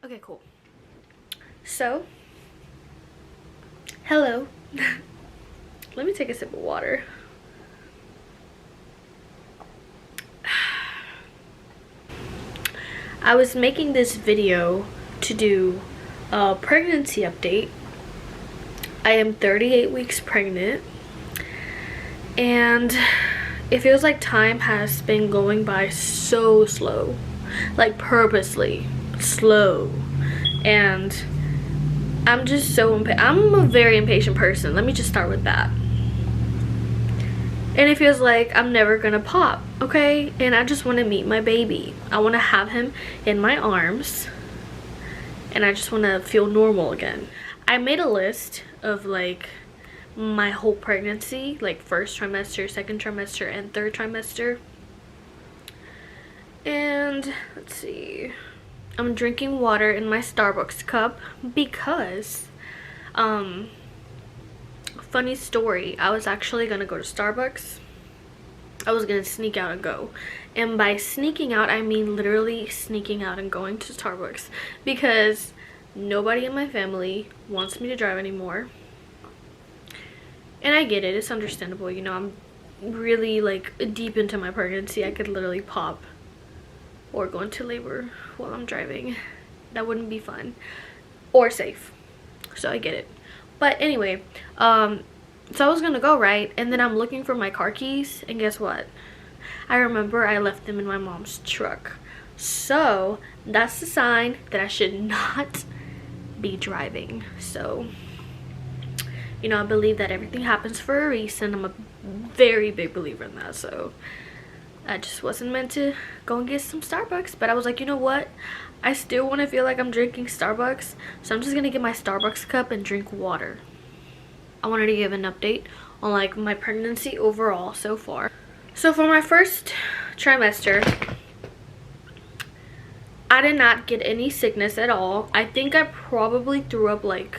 Okay, cool. So, hello. Let me take a sip of water. I was making this video to do a pregnancy update. I am 38 weeks pregnant, and it feels like time has been going by so slow, like purposely slow. And I'm just so I'm a very impatient person. Let me just start with that. And it feels like I'm never gonna pop, okay? And I just want to meet my baby. I want to have him in my arms, and I just want to feel normal again. I made a list of like my whole pregnancy, like first trimester, second trimester, and third trimester. And let's see, I'm drinking water in my Starbucks cup because funny story, I was actually gonna go to Starbucks. I was gonna sneak out and go, and by sneaking out I mean literally sneaking out and going to Starbucks, because nobody in my family wants me to drive anymore. And I get it, it's understandable, you know, I'm really like deep into my pregnancy. I could literally pop or go into labor while I'm driving. That wouldn't be fun or safe, so I get it. But anyway, so I was gonna go, right? And then I'm looking for my car keys, and guess what? I remember I left them in my mom's truck. So that's the sign that I should not be driving. So, you know, I believe that everything happens for a reason. I'm a very big believer in that. So I just wasn't meant to go and get some Starbucks, but I was like, you know what? I still want to feel like I'm drinking Starbucks, so I'm just gonna get my Starbucks cup and drink water. I wanted to give an update on like my pregnancy overall so far. So for my first trimester, I did not get any sickness at all. I think I probably threw up like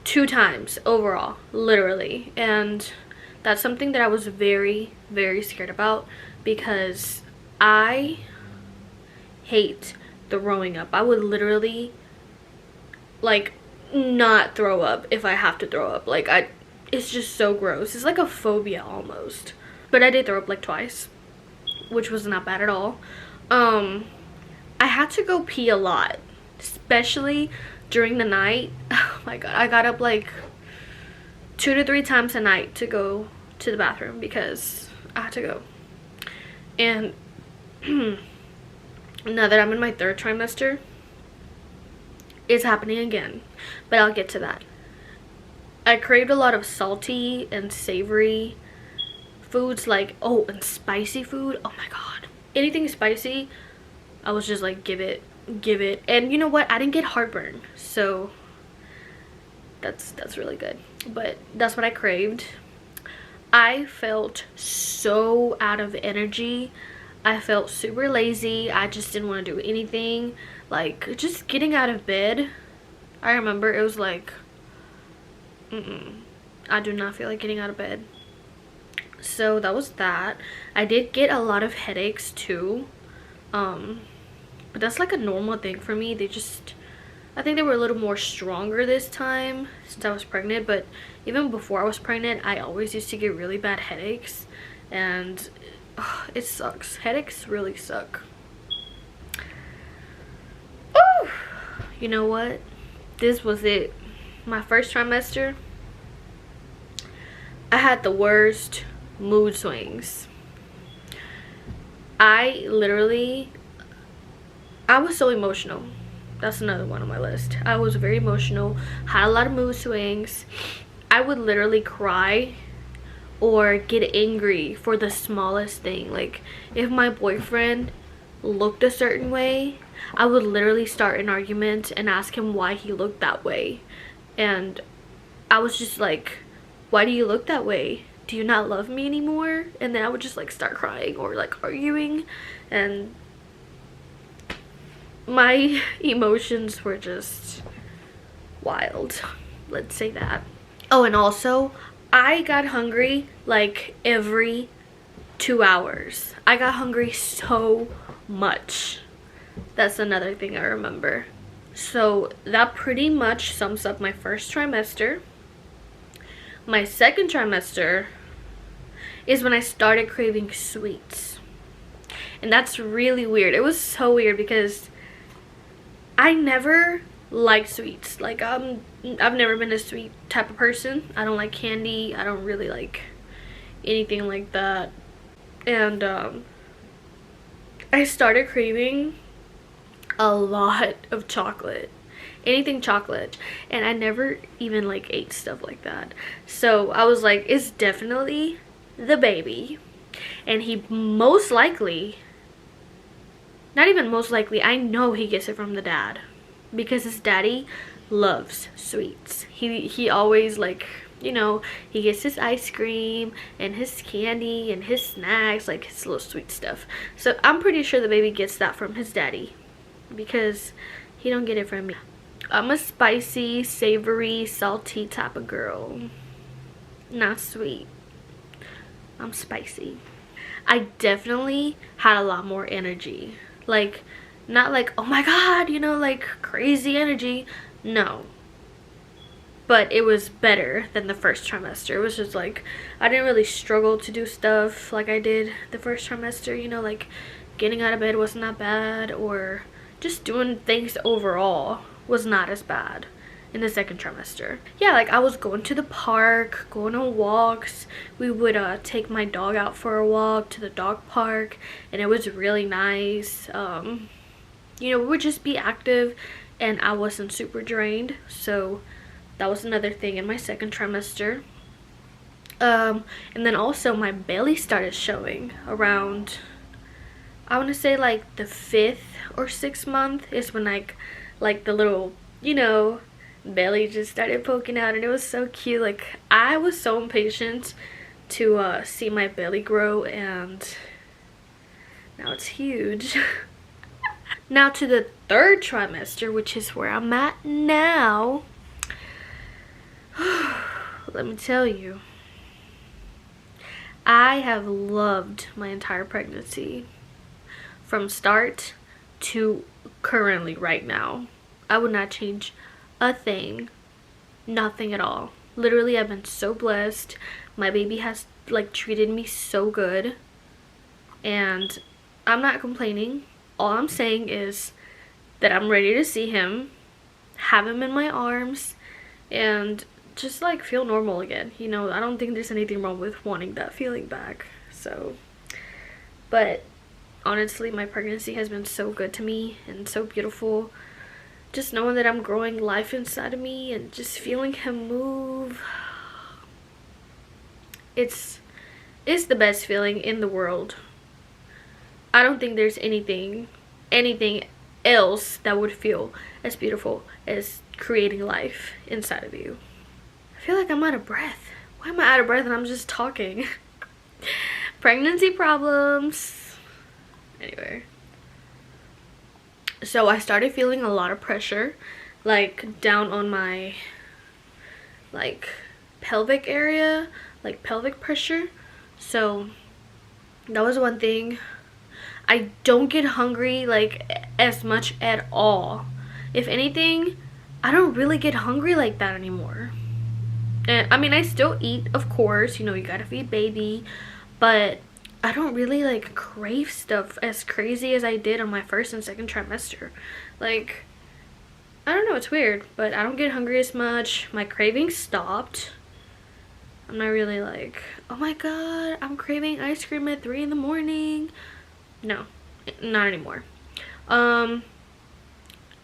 2 times overall, literally, and that's something that I was very, very scared about, because I hate throwing up. I would literally like not throw up if I have to throw up. Like it's just so gross. It's like a phobia almost. But I did throw up like twice, which was not bad at all. I had to go pee a lot, especially during the night. Oh my god, I got up like 2 to 3 times a night to go to the bathroom because I had to go. And now that I'm in my 3rd trimester, it's happening again, but I'll get to that. I craved a lot of salty and savory foods, like, oh, and spicy food. Oh my god, anything spicy, I was just like, give it. And you know what, I didn't get heartburn, so that's really good. But that's what I craved. I felt so out of energy. I felt super lazy. I just didn't want to do anything. Like, just getting out of bed, I remember it was like, I do not feel like getting out of bed. So that was that. I did get a lot of headaches too, but that's like a normal thing for me. I think they were a little more stronger this time since I was pregnant, but even before I was pregnant, I always used to get really bad headaches, and it sucks. Headaches really suck. Ooh. You know what? This was it. My first trimester, I had the worst mood swings. I was so emotional. That's another one on my list. I was very emotional, had a lot of mood swings. I would literally cry or get angry for the smallest thing. Like, if my boyfriend looked a certain way, I would literally start an argument and ask him why he looked that way. And I was just like, why do you look that way? Do you not love me anymore? And then I would just like start crying or like arguing, and my emotions were just wild, let's say that. Oh, and also I got hungry like every 2 hours. I got hungry so much. That's another thing I remember. So that pretty much sums up my first trimester. My second trimester is when I started craving sweets. And that's really weird. It was so weird because I never liked sweets. Like, I've never been a sweet type of person. I don't like candy. I don't really like anything like that. And I started craving a lot of chocolate, anything chocolate, and I never even like ate stuff like that. So I was like, it's definitely the baby, and he most likely, not even most likely, I know he gets it from the dad, because his daddy loves sweets. He always, like, you know, he gets his ice cream and his candy and his snacks, like his little sweet stuff. So I'm pretty sure the baby gets that from his daddy, because he don't get it from me. I'm a spicy, savory, salty type of girl. Not sweet. I'm spicy. I definitely had a lot more energy. Like, not like, oh my god, you know, like crazy energy. No. But it was better than the first trimester. It was just like, I didn't really struggle to do stuff like I did the first trimester, you know, like getting out of bed wasn't that bad, or just doing things overall was not as bad in the second trimester. Yeah, like I was going to the park, going on walks. We would take my dog out for a walk to the dog park, and it was really nice. You know, we would just be active, and I wasn't super drained. So that was another thing in my second trimester. And then also my belly started showing around, I want to say like the 5th or 6th month is when like the little, you know, belly just started poking out, and it was so cute. Like, I was so impatient to see my belly grow, and now it's huge. Now to the third trimester, which is where I'm at now. Let me tell you, I have loved my entire pregnancy from start to currently right now. I would not change a thing. Nothing at all. Literally, I've been so blessed. My baby has like treated me so good, and I'm not complaining. All I'm saying is that I'm ready to see him, have him in my arms, and just like feel normal again. You know, I don't think there's anything wrong with wanting that feeling back. So, but honestly, my pregnancy has been so good to me and so beautiful. Just knowing that I'm growing life inside of me and just feeling him move. It's the best feeling in the world. I don't think there's anything else that would feel as beautiful as creating life inside of you. I feel like I'm out of breath. Why am I out of breath and I'm just talking? Pregnancy problems. Anyway. So I started feeling a lot of pressure, like down on my like pelvic area, like pelvic pressure. So that was one thing. I don't get hungry like as much at all. If anything, I don't really get hungry like that anymore. And I mean, I still eat, of course, you know, you gotta feed baby, but I don't really like crave stuff as crazy as I did on my first and second trimester. Like, I don't know, it's weird, but I don't get hungry as much. My cravings stopped. I'm not really like, oh my god, I'm craving ice cream at 3 in the morning. No, not anymore.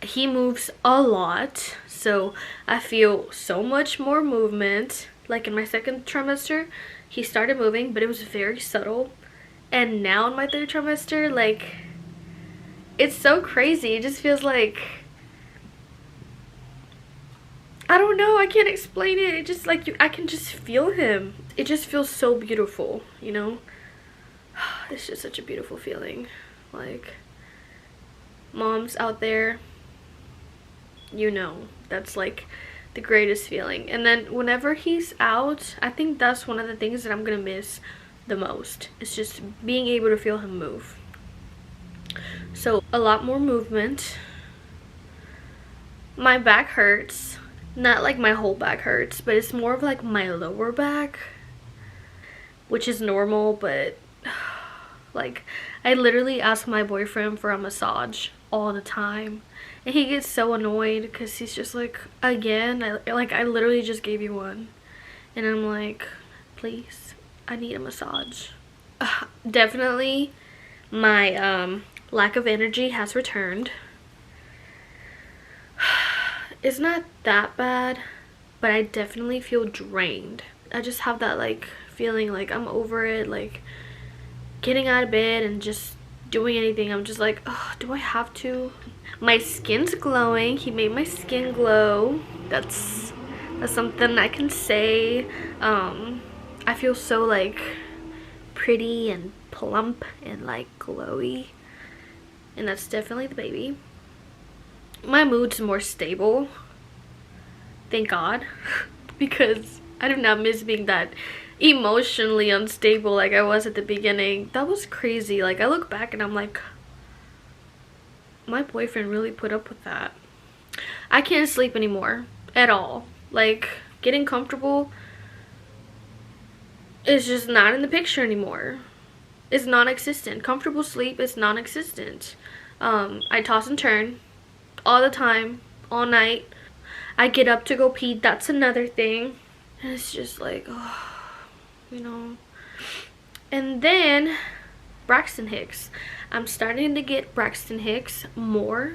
He moves a lot, so I feel so much more movement. Like in my second trimester, he started moving, but it was very subtle. And now in my third trimester, like, it's so crazy. It just feels like, I don't know, I can't explain it. It just like, I can just feel him. It just feels so beautiful, you know? It's just such a beautiful feeling. Like, moms out there, you know, that's like the greatest feeling. And then whenever he's out, I think that's one of the things that I'm gonna miss the most. It's just being able to feel him move. So a lot more movement. My back hurts. Not like my whole back hurts, but it's more of like my lower back, which is normal, but like I literally ask my boyfriend for a massage all the time, and he gets so annoyed because he's just like, again, I literally just gave you one, and I'm like, please, I need a massage. Definitely my lack of energy has returned. It's not that bad, but I definitely feel drained. I just have that like feeling like I'm over it, like getting out of bed and just doing anything. I'm just like, oh, do I have to? My skin's glowing. He made my skin glow. That's something I can say. I feel so like pretty and plump and like glowy, and that's definitely the baby. My mood's more stable, thank God, because I do not miss being that emotionally unstable like I was at the beginning. That was crazy. Like, I look back and I'm like, my boyfriend really put up with that. I can't sleep anymore at all. Like, getting comfortable is just not in the picture anymore. It's non-existent. Comfortable sleep is non-existent. I toss and turn all the time, all night. I get up to go pee. That's another thing. And it's just like, oh, you know. And then Braxton Hicks. I'm starting to get Braxton Hicks more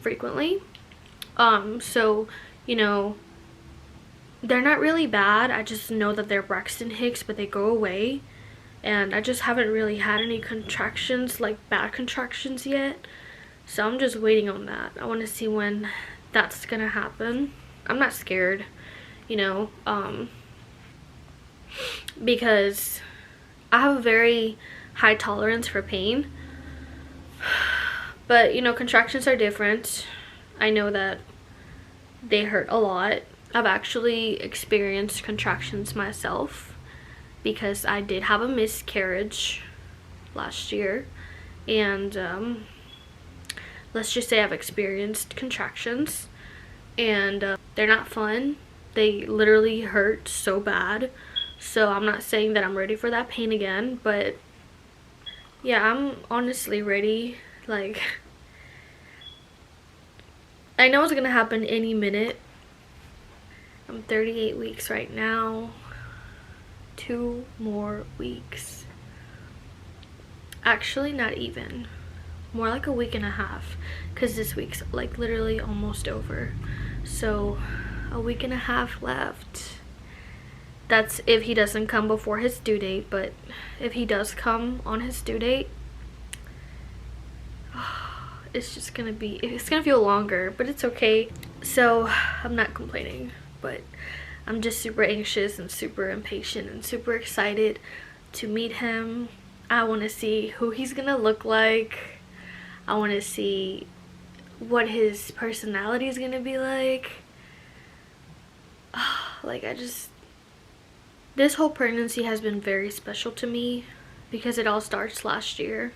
frequently. So, you know, they're not really bad. I just know that they're Braxton Hicks, but they go away. And I just haven't really had any contractions, like bad contractions yet. So I'm just waiting on that. I want to see when that's gonna happen. I'm not scared, you know, because I have a very high tolerance for pain. But, you know, contractions are different. I know that they hurt a lot. I've actually experienced contractions myself because I did have a miscarriage last year. And let's just say I've experienced contractions, and they're not fun. They literally hurt so bad. So I'm not saying that I'm ready for that pain again, but yeah, I'm honestly ready. Like, I know it's gonna happen any minute. I'm 38 weeks right now. 2 more weeks. Actually, not even. More like a week and a half, because this week's like literally almost over. So a week and a half left. That's if he doesn't come before his due date, but if he does come on his due date, it's gonna feel longer, but it's okay. So I'm not complaining, but I'm just super anxious and super impatient and super excited to meet him. I want to see who he's gonna look like. I want to see what his personality is gonna be like. Like, this whole pregnancy has been very special to me because it all starts last year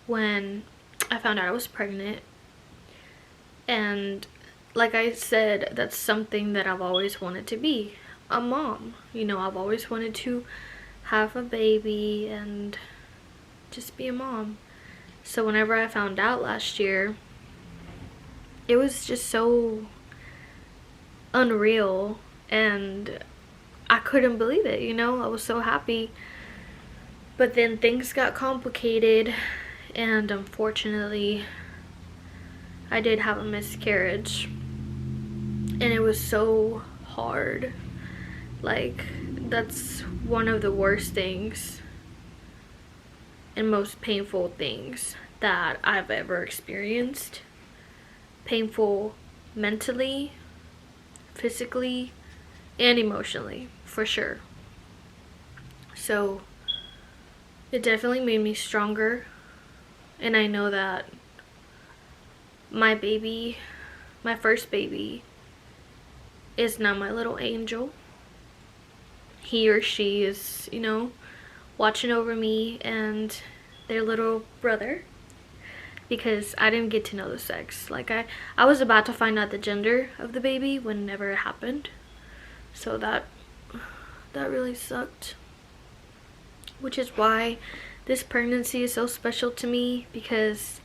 when I found out I was pregnant. And like I said, that's something that I've always wanted to be, a mom. You know, I've always wanted to have a baby and just be a mom. So whenever I found out last year, it was just so unreal, and I couldn't believe it, you know. I was so happy. But then things got complicated, and unfortunately I did have a miscarriage, and it was so hard. Like, that's one of the worst things and most painful things that I've ever experienced. Painful mentally, physically, and emotionally, for sure. So it definitely made me stronger, and I know that my baby, my first baby, is now my little angel. He or she is, you know, watching over me and their little brother. because I didn't get to know the sex. Like I was about to find out the gender of the baby whenever it happened. So that really sucked. Which is why this pregnancy is so special to me, because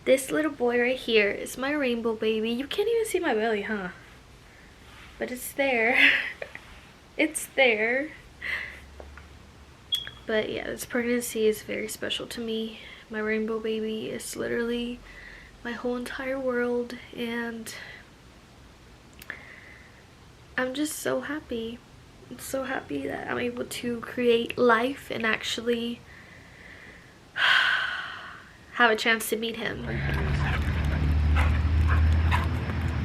this little boy right here is my rainbow baby. You can't even see my belly, huh? But it's there. It's there. But yeah, this pregnancy is very special to me. My rainbow baby is literally my whole entire world, and I'm just so happy. I'm so happy that I'm able to create life and actually have a chance to meet him.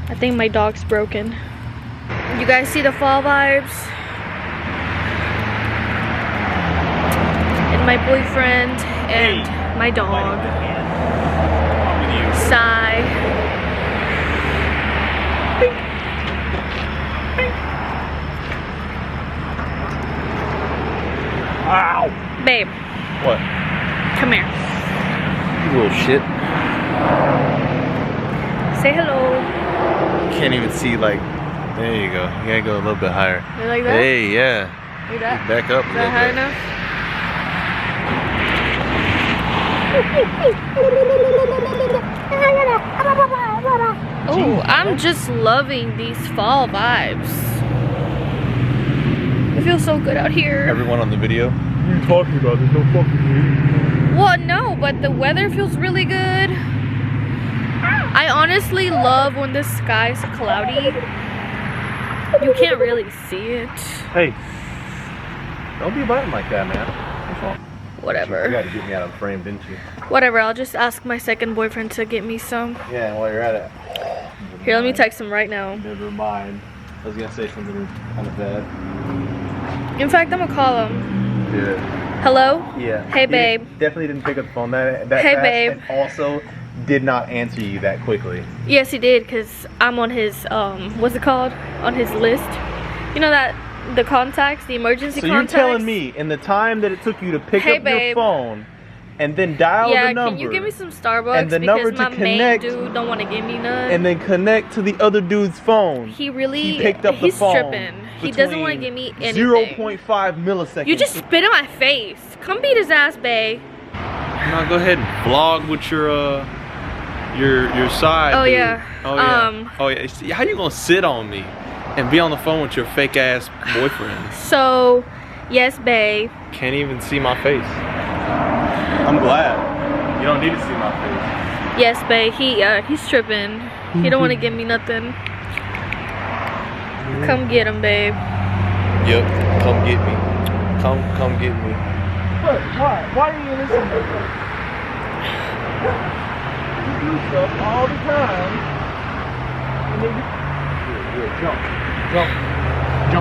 I think my dog's broken. You guys see the fall vibes? And my boyfriend and my dog. Sigh. Ow! Babe. What? Come here. You little shit. Say hello. Can't even see, like, there you go. You gotta go a little bit higher. You like that? Hey, yeah. Like that? Back up a Is little that high bit. enough? Oh, I'm just loving these fall vibes. It feels so good out here. Everyone on the video. What are you talking about? There's no fucking heat. Well, no, but the weather feels really good. I honestly love when the sky's cloudy. You can't really see it. Hey. Don't be biting like that, man. What's wrong? You Whatever. gotta get me out of frame, didn't you? Whatever, I'll just ask my second boyfriend to get me some. Yeah, while you're at it. Here, let me text him right now. Never mind. I was gonna say something kind of bad. In fact, I'm gonna call him. Yeah. Hello? Yeah. Hey, He babe. definitely didn't pick up the phone that Hey, fast, babe. and also did not answer you that quickly. Yes, he did, because I'm on his, what's it called? On his list. You know that, the contacts, the emergency So contacts? you're telling me in the time that it took you to pick Hey, up your babe. phone and then dial Yeah, the number can you give me some Starbucks? and the number because to my connect- main dude don't want to give me none. and then connect to the other dude's phone? He really, He picked up the he's phone. tripping. He doesn't want to give me anything. 0.5 milliseconds. You just spit in my face. Come beat his ass, babe. Now go ahead and vlog with your side. Oh, dude. yeah. Oh yeah. Oh yeah. See, how you gonna sit on me and be on the phone with your fake ass boyfriend? So, yes, babe. Can't even see my face. I'm glad. You don't need to see my face. Yes, babe. He's tripping. He don't want to give me nothing. Come get him, babe. Yep. Come get me. Come get me. What? Why? Why do you listen to me? You do stuff all the time. And then you jump.